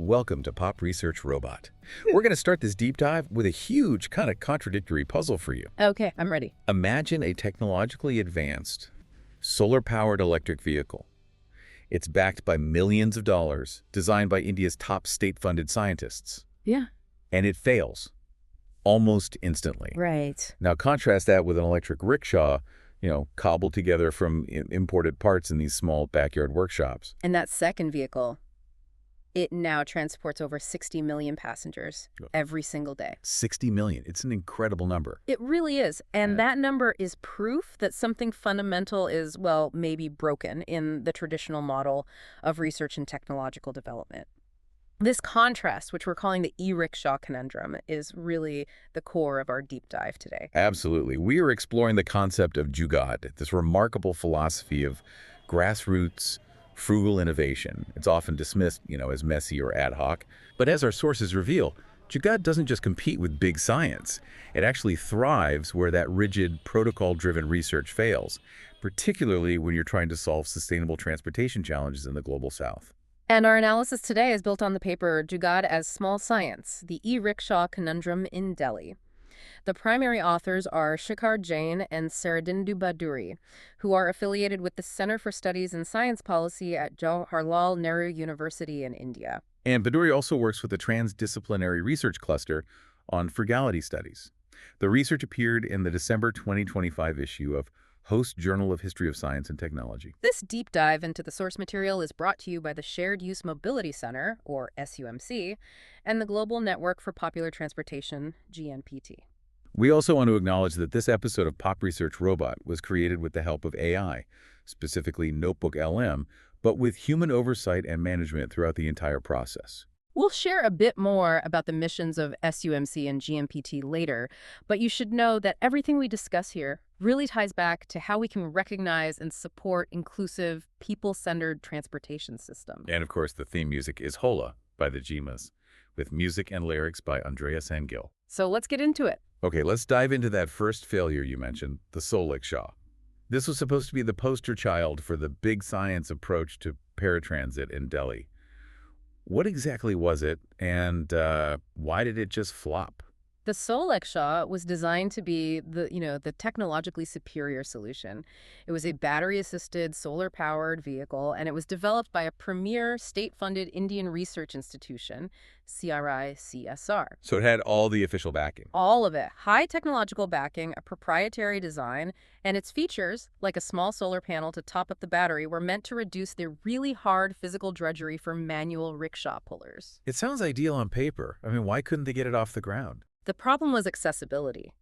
welcome to Pop Research Robot. We're going to start this deep dive with a huge, kind of contradictory puzzle for you. Okay, I'm ready. Imagine a technologically advanced, solar-powered electric vehicle. It's backed by millions of dollars, designed by India's top state-funded scientists. Yeah. And it fails, almost instantly. Right. Now contrast that with an electric rickshaw, cobbled together from imported parts in these small backyard workshops. And that second vehicle, it now transports over 60 million passengers every single day. 60 million. It's an incredible number. It really is. And that number is proof that something fundamental is, well, maybe broken in the traditional model of research and technological development. This contrast, which we're calling the e-Rickshaw conundrum, is really the core of our deep dive today. Absolutely. We are exploring the concept of jugaad, this remarkable philosophy of grassroots, frugal innovation. It's often dismissed, as messy or ad hoc. But as our sources reveal, jugaad doesn't just compete with big science. It actually thrives where that rigid, protocol-driven research fails, particularly when you're trying to solve sustainable transportation challenges in the global south. And our analysis today is built on the paper Jugaad as Small Science, the e-Rickshaw Conundrum in Delhi. The primary authors are Shekhar Jain and Saradindu Bhaduri, who are affiliated with the Center for Studies in Science Policy at Jawaharlal Nehru University in India. And Bhaduri also works with the Transdisciplinary Research Cluster on frugality studies. The research appeared in the December 2025 issue of Host Journal of History of Science and Technology. This deep dive into the source material is brought to you by the Shared Use Mobility Center, or SUMC, and the Global Network for Popular Transportation, GNPT. We also want to acknowledge that this episode of Pop Research Robot was created with the help of AI, specifically Notebook LM, but with human oversight and management throughout the entire process. We'll share a bit more about the missions of SUMC and GNPT later, but you should know that everything we discuss here really ties back to how we can recognize and support inclusive, people-centered transportation systems. And of course, the theme music is Hola by the Jimas, with music and lyrics by Andrea Sangil. So let's get into it. Okay, let's dive into that first failure you mentioned, the Soleckshaw. This was supposed to be the poster child for the big science approach to paratransit in Delhi. What exactly was it, and why did it just flop? The Soleckshaw was designed to be the technologically superior solution. It was a battery-assisted, solar-powered vehicle, and it was developed by a premier state-funded Indian research institution, CRI-CSR. So it had all the official backing. All of it. High technological backing, a proprietary design, and its features, like a small solar panel to top up the battery, were meant to reduce the really hard physical drudgery for manual rickshaw pullers. It sounds ideal on paper. I mean, why couldn't they get it off the ground? The problem was accessibility.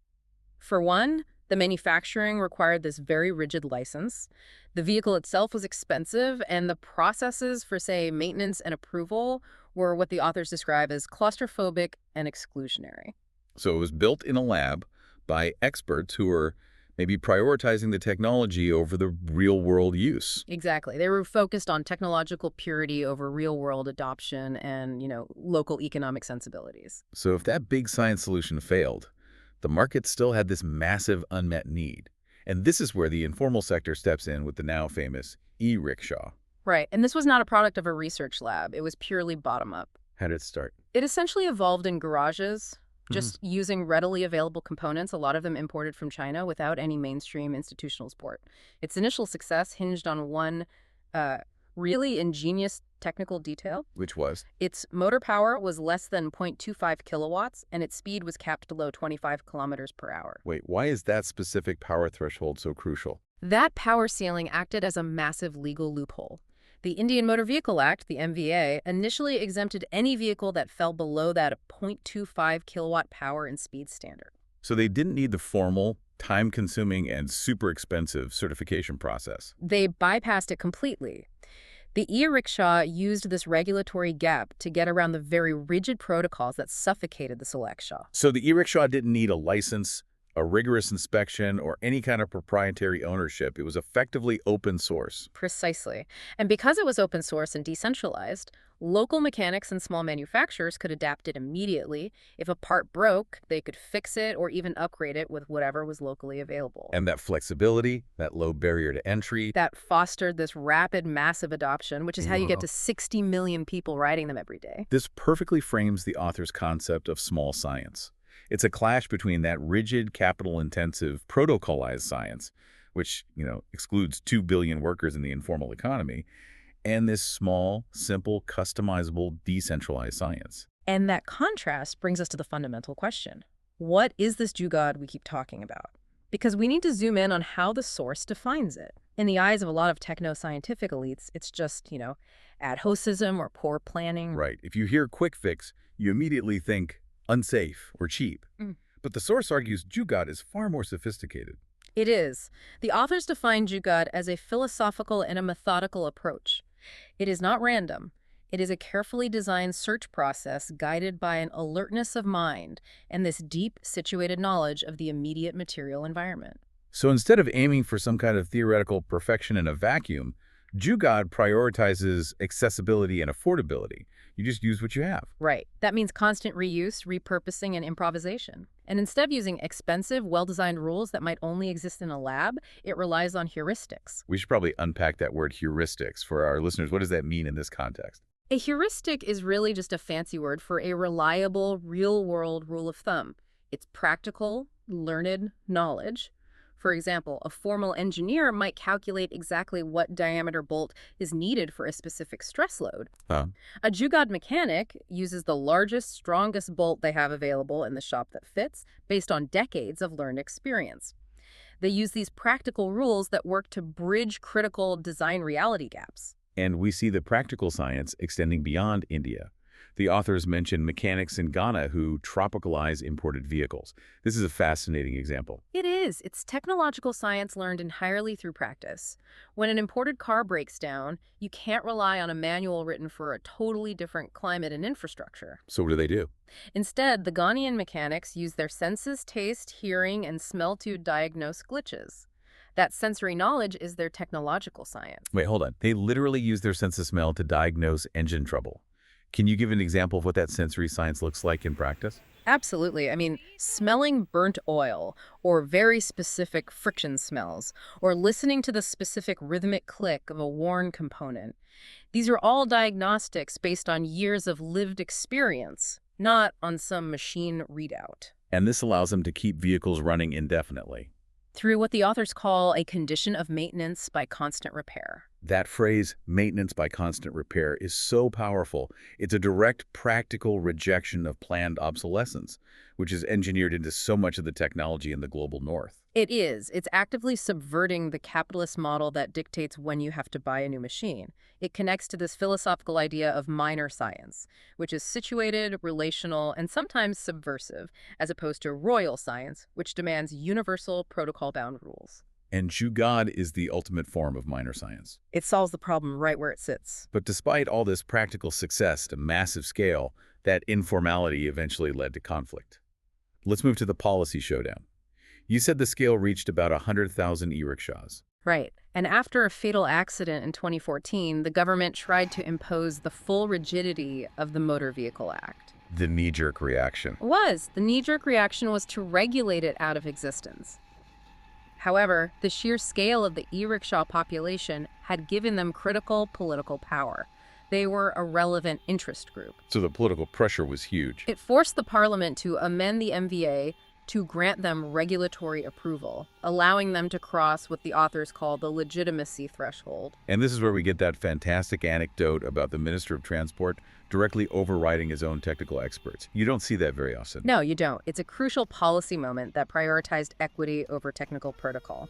For one, the manufacturing required this very rigid license. The vehicle itself was expensive, and the processes for, say, maintenance and approval were what the authors describe as claustrophobic and exclusionary. So it was built in a lab by experts who were maybe prioritizing the technology over the real-world use. Exactly. They were focused on technological purity over real-world adoption and, local economic sensibilities. So if that big science solution failed, the market still had this massive unmet need. And this is where the informal sector steps in with the now famous e-Rickshaw. Right. And this was not a product of a research lab. It was purely bottom-up. How did it start? It essentially evolved in garages, just using readily available components, a lot of them imported from China, without any mainstream institutional support. Its initial success hinged on one really ingenious technical detail. Which was? Its motor power was less than 0.25 kilowatts, and its speed was capped below 25 kilometers per hour. Wait, why is that specific power threshold so crucial? That power ceiling acted as a massive legal loophole. The Indian Motor Vehicle Act, the MVA, initially exempted any vehicle that fell below that 0.25 kilowatt power and speed standard. So they didn't need the formal, time-consuming, and super expensive certification process. They bypassed it completely. The e-Rickshaw used this regulatory gap to get around the very rigid protocols that suffocated the Soleckshaw. So the e-Rickshaw didn't need a license, a rigorous inspection, or any kind of proprietary ownership. It was effectively open source. Precisely. And because it was open source and decentralized, local mechanics and small manufacturers could adapt it immediately. If a part broke, they could fix it or even upgrade it with whatever was locally available. And that flexibility, that low barrier to entry. That fostered this rapid, massive adoption, which is how you get to 60 million people riding them every day. This perfectly frames the author's concept of small science. It's a clash between that rigid, capital-intensive, protocolized science, which, excludes 2 billion workers in the informal economy, and this small, simple, customizable, decentralized science. And that contrast brings us to the fundamental question. What is this jugaad we keep talking about? Because we need to zoom in on how the source defines it. In the eyes of a lot of techno-scientific elites, it's just, ad hocism or poor planning. Right. If you hear quick fix, you immediately think unsafe or cheap. But the source argues jugaad is far more sophisticated. It is. The authors define jugaad as a philosophical and a methodical approach. It is not random. It is a carefully designed search process guided by an alertness of mind and this deep, situated knowledge of the immediate material environment. So instead of aiming for some kind of theoretical perfection in a vacuum, jugaad prioritizes accessibility and affordability. You just use what you have. Right. That means constant reuse, repurposing, and improvisation. And instead of using expensive, well-designed rules that might only exist in a lab, it relies on heuristics. We should probably unpack that word heuristics for our listeners. What does that mean in this context? A heuristic is really just a fancy word for a reliable, real-world rule of thumb. It's practical, learned knowledge. For example, a formal engineer might calculate exactly what diameter bolt is needed for a specific stress load. A jugaad mechanic uses the largest, strongest bolt they have available in the shop that fits, based on decades of learned experience. They use these practical rules that work to bridge critical design reality gaps. And we see the practical science extending beyond India. The authors mention mechanics in Ghana who tropicalize imported vehicles. This is a fascinating example. It is. It's technological science learned entirely through practice. When an imported car breaks down, you can't rely on a manual written for a totally different climate and infrastructure. So what do? Instead, the Ghanaian mechanics use their senses, taste, hearing, and smell to diagnose glitches. That sensory knowledge is their technological science. Wait, hold on. They literally use their sense of smell to diagnose engine trouble. Can you give an example of what that sensory science looks like in practice? Absolutely. Smelling burnt oil, or very specific friction smells, or listening to the specific rhythmic click of a worn component. These are all diagnostics based on years of lived experience, not on some machine readout. And this allows them to keep vehicles running indefinitely. Through what the authors call a condition of maintenance by constant repair. That phrase, maintenance by constant repair, is so powerful. It's a direct, practical rejection of planned obsolescence, which is engineered into so much of the technology in the global north. It is. It's actively subverting the capitalist model that dictates when you have to buy a new machine. It connects to this philosophical idea of minor science, which is situated, relational, and sometimes subversive, as opposed to royal science, which demands universal protocol-bound rules. And jugaad is the ultimate form of minor science. It solves the problem right where it sits. But despite all this practical success at a massive scale, that informality eventually led to conflict. Let's move to the policy showdown. You said the scale reached about 100,000 e-rickshaws. Right. And after a fatal accident in 2014, the government tried to impose the full rigidity of the Motor Vehicle Act. The knee-jerk reaction. The knee-jerk reaction was to regulate it out of existence. However, the sheer scale of the e-rickshaw population had given them critical political power. They were a relevant interest group. So the political pressure was huge. It forced the parliament to amend the MVA to grant them regulatory approval, allowing them to cross what the authors call the legitimacy threshold. And this is where we get that fantastic anecdote about the Minister of Transport directly overriding his own technical experts. You don't see that very often. No, you don't. It's a crucial policy moment that prioritized equity over technical protocol.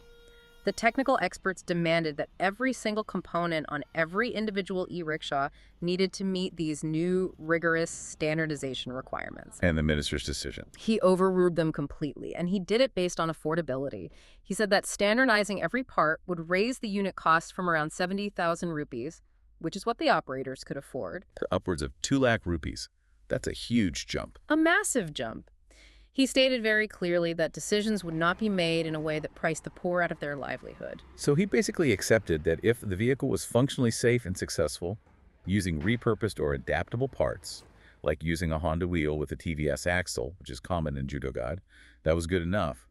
The technical experts demanded that every single component on every individual e-rickshaw needed to meet these new, rigorous standardization requirements. And the minister's decision. He overruled them completely, and he did it based on affordability. He said that standardizing every part would raise the unit cost from around 70,000 rupees, which is what the operators could afford, to upwards of 2 lakh rupees. That's a huge jump. a massive jump. He stated very clearly that decisions would not be made in a way that priced the poor out of their livelihood. So he basically accepted that if the vehicle was functionally safe and successful, using repurposed or adaptable parts, like using a Honda wheel with a TVS axle, which is common in Judogad, that was good enough.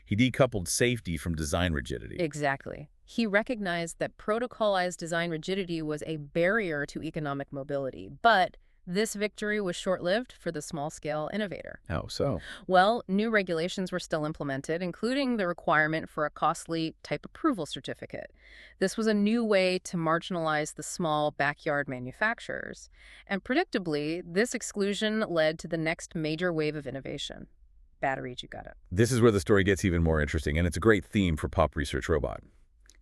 He decoupled safety from design rigidity. Exactly. He recognized that protocolized design rigidity was a barrier to economic mobility, but this victory was short-lived for the small-scale innovator. How so? Well, new regulations were still implemented, including the requirement for a costly type approval certificate. This was a new way to marginalize the small backyard manufacturers. And predictably, this exclusion led to the next major wave of innovation. Battery jugaad. This is where the story gets even more interesting, and it's a great theme for Pop Research Robot.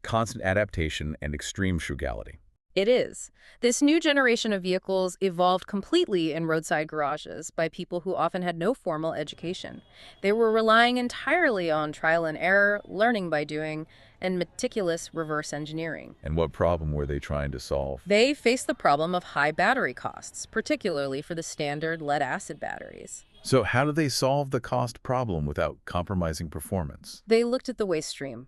Constant adaptation and extreme frugality. It is. This new generation of vehicles evolved completely in roadside garages by people who often had no formal education. They were relying entirely on trial and error, learning by doing, and meticulous reverse engineering. And what problem were they trying to solve? They faced the problem of high battery costs, particularly for the standard lead-acid batteries. So how do they solve the cost problem without compromising performance? They looked at the waste stream.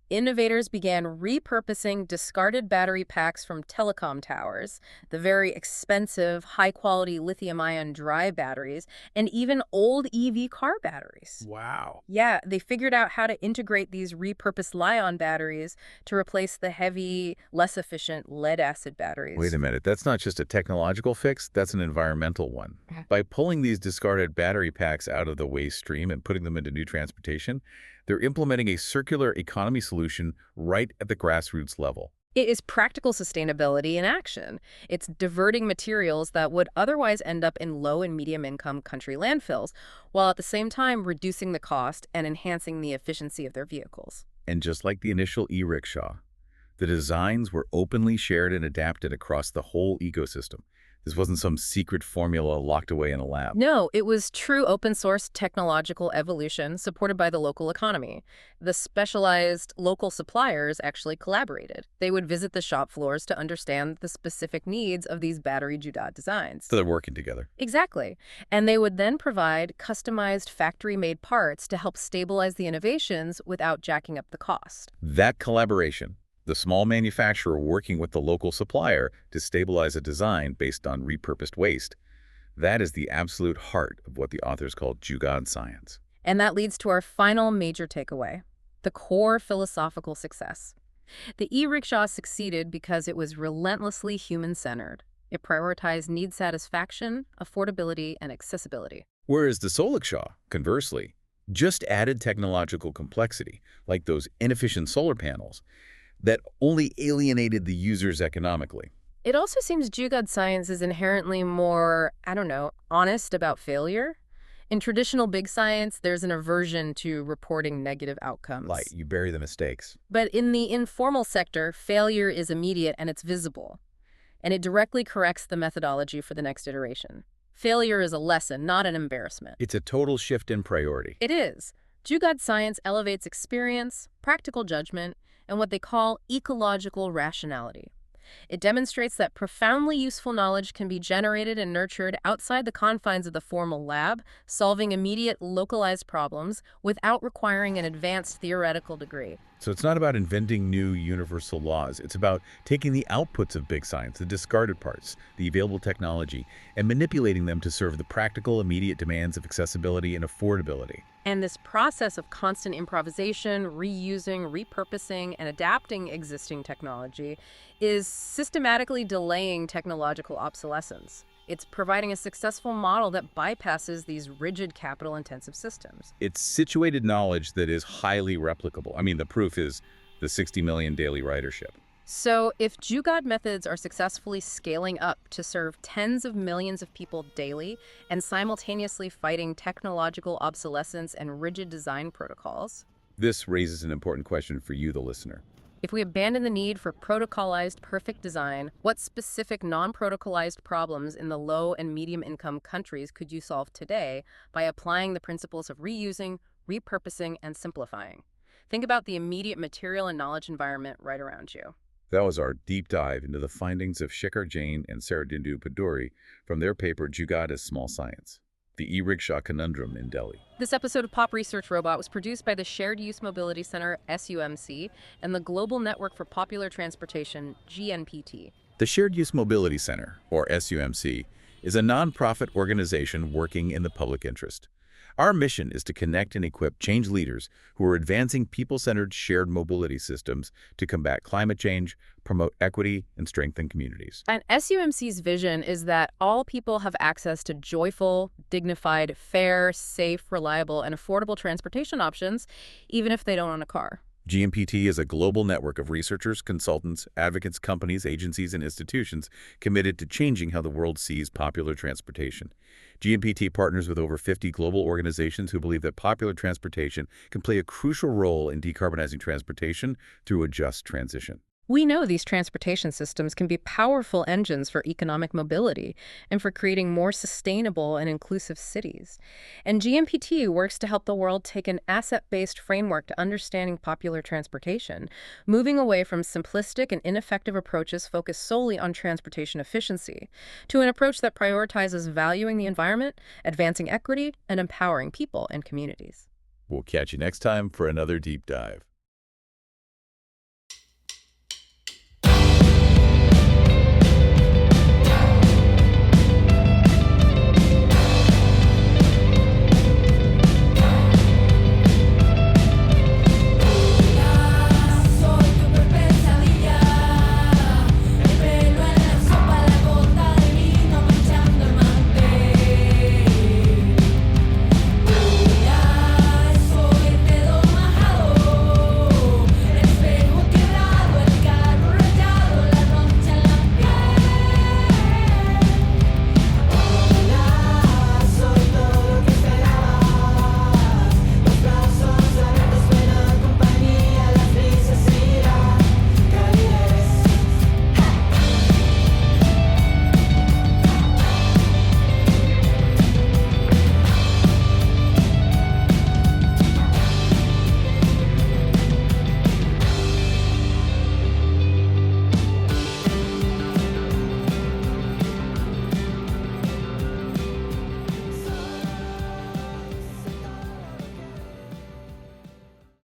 Innovators began repurposing discarded battery packs from telecom towers, the very expensive, high-quality lithium-ion dry batteries, and even old EV car batteries. Wow. Yeah, they figured out how to integrate these repurposed Li-ion batteries to replace the heavy, less efficient lead-acid batteries. Wait a minute, that's not just a technological fix, that's an environmental one. By pulling these discarded battery packs out of the waste stream and putting them into new transportation, they're implementing a circular economy solution right at the grassroots level. It is practical sustainability in action. It's diverting materials that would otherwise end up in low and medium income country landfills, while at the same time reducing the cost and enhancing the efficiency of their vehicles. And just like the initial e-Rickshaw, the designs were openly shared and adapted across the whole ecosystem. This wasn't some secret formula locked away in a lab. No, it was true open-source technological evolution supported by the local economy. The specialized local suppliers actually collaborated. They would visit the shop floors to understand the specific needs of these battery jugaad designs. So they're working together. Exactly. And they would then provide customized factory-made parts to help stabilize the innovations without jacking up the cost. That collaboration, the small manufacturer working with the local supplier to stabilize a design based on repurposed waste, that is the absolute heart of what the authors call jugaad-science. And that leads to our final major takeaway, the core philosophical success. The e-Rickshaw succeeded because it was relentlessly human-centered. It prioritized need satisfaction, affordability, and accessibility. Whereas the Soleckshaw, conversely, just added technological complexity, like those inefficient solar panels, that only alienated the users economically. It also seems jugaad-science is inherently more, honest about failure. In traditional big science, there's an aversion to reporting negative outcomes. Like, you bury the mistakes. But in the informal sector, failure is immediate and it's visible. And it directly corrects the methodology for the next iteration. Failure is a lesson, not an embarrassment. It's a total shift in priority. It is. Jugaad-science elevates experience, practical judgment, and what they call ecological rationality. It demonstrates that profoundly useful knowledge can be generated and nurtured outside the confines of the formal lab, solving immediate, localized problems without requiring an advanced theoretical degree. So it's not about inventing new universal laws. It's about taking the outputs of big science, the discarded parts, the available technology, and manipulating them to serve the practical, immediate demands of accessibility and affordability. And this process of constant improvisation, reusing, repurposing, and adapting existing technology is systematically delaying technological obsolescence. It's providing a successful model that bypasses these rigid capital-intensive systems. It's situated knowledge that is highly replicable. I mean, the proof is the 60 million daily ridership. So if jugaad methods are successfully scaling up to serve tens of millions of people daily and simultaneously fighting technological obsolescence and rigid design protocols, this raises an important question for you, the listener. if we abandon the need for protocolized perfect design, what specific non-protocolized problems in the low and medium income countries could you solve today by applying the principles of reusing, repurposing, and simplifying? Think about the immediate material and knowledge environment right around you. That was our deep dive into the findings of Shekhar Jain and Saradindu Bhaduri from their paper Jugaad as Small Science. the e-Rickshaw Conundrum in Delhi. This episode of Pop Research Robot was produced by the Shared Use Mobility Center, SUMC, and the Global Network for Popular Transportation, GNPT. The Shared Use Mobility Center, or SUMC, is a nonprofit organization working in the public interest. Our mission is to connect and equip change leaders who are advancing people-centered shared mobility systems to combat climate change, promote equity, and strengthen communities. And SUMC's vision is that all people have access to joyful, dignified, fair, safe, reliable, and affordable transportation options, even if they don't own a car. GNPT is a global network of researchers, consultants, advocates, companies, agencies, and institutions committed to changing how the world sees popular transportation. GNPT partners with over 50 global organizations who believe that popular transportation can play a crucial role in decarbonizing transportation through a just transition. We know these transportation systems can be powerful engines for economic mobility and for creating more sustainable and inclusive cities. And GMPT works to help the world take an asset-based framework to understanding popular transportation, moving away from simplistic and ineffective approaches focused solely on transportation efficiency, to an approach that prioritizes valuing the environment, advancing equity, and empowering people and communities. We'll catch you next time for another deep dive.